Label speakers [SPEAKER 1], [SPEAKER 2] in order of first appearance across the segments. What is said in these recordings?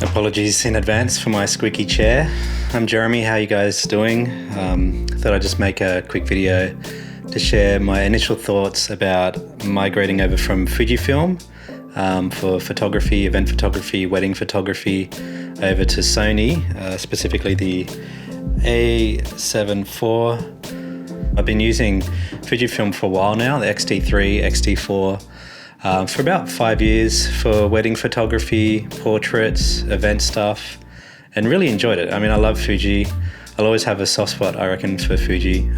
[SPEAKER 1] Apologies in advance for my squeaky chair. I'm Jeremy, how you guys doing? Thought I'd just make a quick video to share my initial thoughts about migrating over from Fujifilm for photography, event photography, wedding photography, over to Sony, specifically the A7 IV. I've been using Fujifilm for a while now, the X-T3, X-T4, for about 5 years for wedding photography, portraits, event stuff, and really enjoyed it. I mean, I love Fuji. I'll always have a soft spot, I reckon, for Fuji.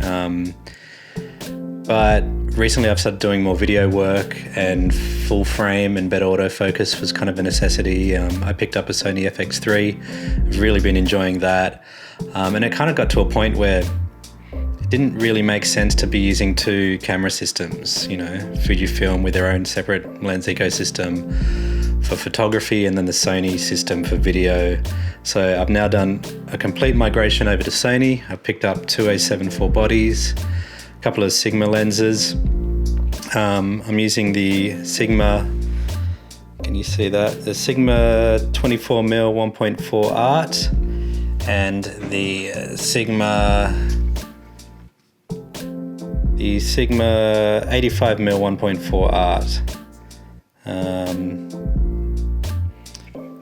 [SPEAKER 1] But recently I've started doing more video work, and full frame and better autofocus was kind of a necessity. I picked up a Sony FX3. I've really been enjoying that. And it kind of got to a point where it didn't really make sense to be using two camera systems, you know, Fujifilm with their own separate lens ecosystem for photography and then the Sony system for video. So I've now done a complete migration over to Sony. I've picked up two A7 IV bodies, a couple of Sigma lenses. I'm using the Sigma, can you see that? The Sigma 24mm 1.4 Art and the Sigma 85mm 1.4 Art.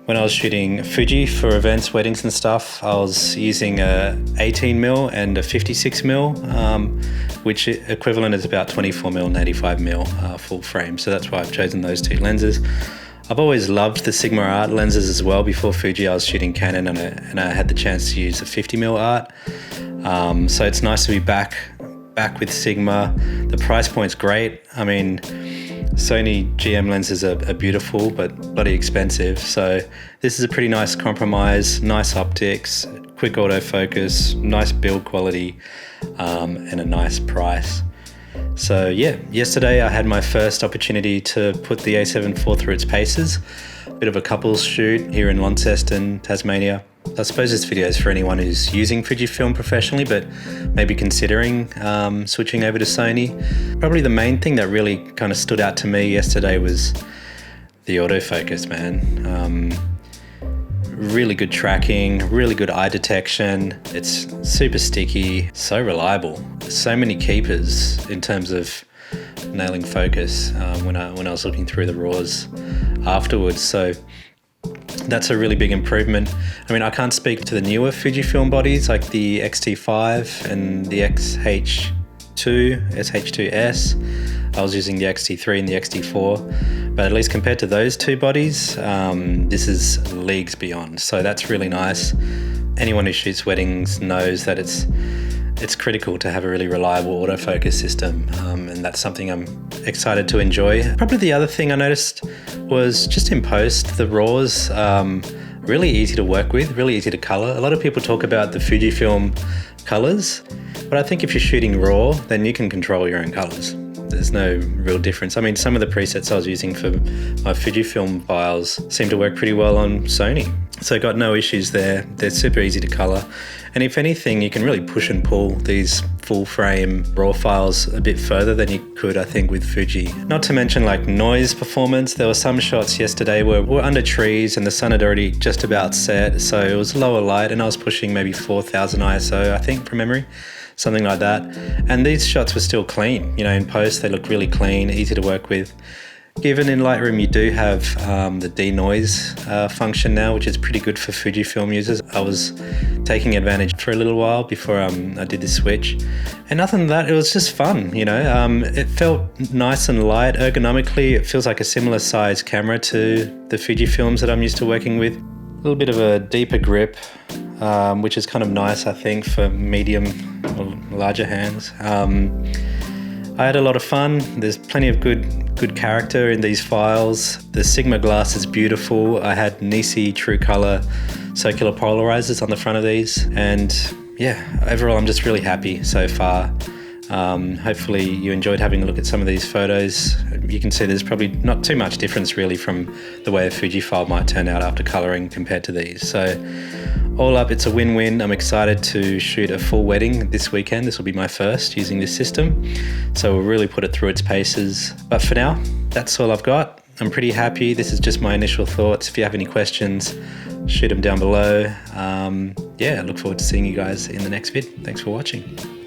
[SPEAKER 1] When I was shooting Fuji for events, weddings and stuff, I was using a 18mm and a 56mm, which equivalent is about 24mm and 85mm full frame. So that's why I've chosen those two lenses. I've always loved the Sigma Art lenses as well. Before Fuji, I was shooting Canon and I had the chance to use a 50mm Art. So it's nice to be back with Sigma. The price point's great. I mean, Sony GM lenses are beautiful, but bloody expensive. So this is a pretty nice compromise, nice optics, quick autofocus, nice build quality, and a nice price. So yeah, yesterday I had my first opportunity to put the A7 IV through its paces. A bit of a couples shoot here in Launceston, Tasmania. I suppose this video is for anyone who's using Fujifilm professionally, but maybe considering switching over to Sony. Probably the main thing that really kind of stood out to me yesterday was the autofocus, man. Really good tracking, really good eye detection. It's super sticky, so reliable. So many keepers in terms of nailing focus when I was looking through the RAWs afterwards. So that's a really big improvement. I mean, I can't speak to the newer Fujifilm bodies like the X-T5 and the SH2S. I was using the X-T3 and the X-T4, but at least compared to those two bodies, this is leagues beyond. So that's really nice. Anyone who shoots weddings knows that it's critical to have a really reliable autofocus system, and that's something I'm excited to enjoy. Probably the other thing I noticed was just in post, the RAWs, really easy to work with, really easy to color. A lot of people talk about the Fujifilm colors, but I think if you're shooting RAW, then you can control your own colors. There's no real difference. I mean, some of the presets I was using for my Fujifilm files seem to work pretty well on Sony. So got no issues there. They're super easy to color. And if anything, you can really push and pull these full frame RAW files a bit further than you could, I think, with Fuji. Not to mention like noise performance. There were some shots yesterday where we're under trees and the sun had already just about set. So it was lower light and I was pushing maybe 4000 ISO, I think, from memory. Something like that. And these shots were still clean. You know, in post, they looked really clean, easy to work with. Given in Lightroom, you do have the denoise function now, which is pretty good for Fujifilm users. I was taking advantage for a little while before I did the switch. And other than that, it was just fun, you know. It felt nice and light. Ergonomically, it feels like a similar size camera to the Fujifilms that I'm used to working with. A little bit of a deeper grip, which is kind of nice, I think, for medium or larger hands. I had a lot of fun. There's plenty of good character in these files. The Sigma glass is beautiful. I had Nisi True Color circular polarizers on the front of these. And yeah, overall, I'm just really happy so far. Hopefully you enjoyed having a look at some of these photos. You can see there's probably not too much difference really from the way a Fuji file might turn out after coloring compared to these. So all up, it's a win-win. I'm excited to shoot a full wedding this weekend. This will be my first using this system. So we'll really put it through its paces. But for now, that's all I've got. I'm pretty happy. This is just my initial thoughts. If you have any questions, shoot them down below. Yeah, I look forward to seeing you guys in the next vid. Thanks for watching.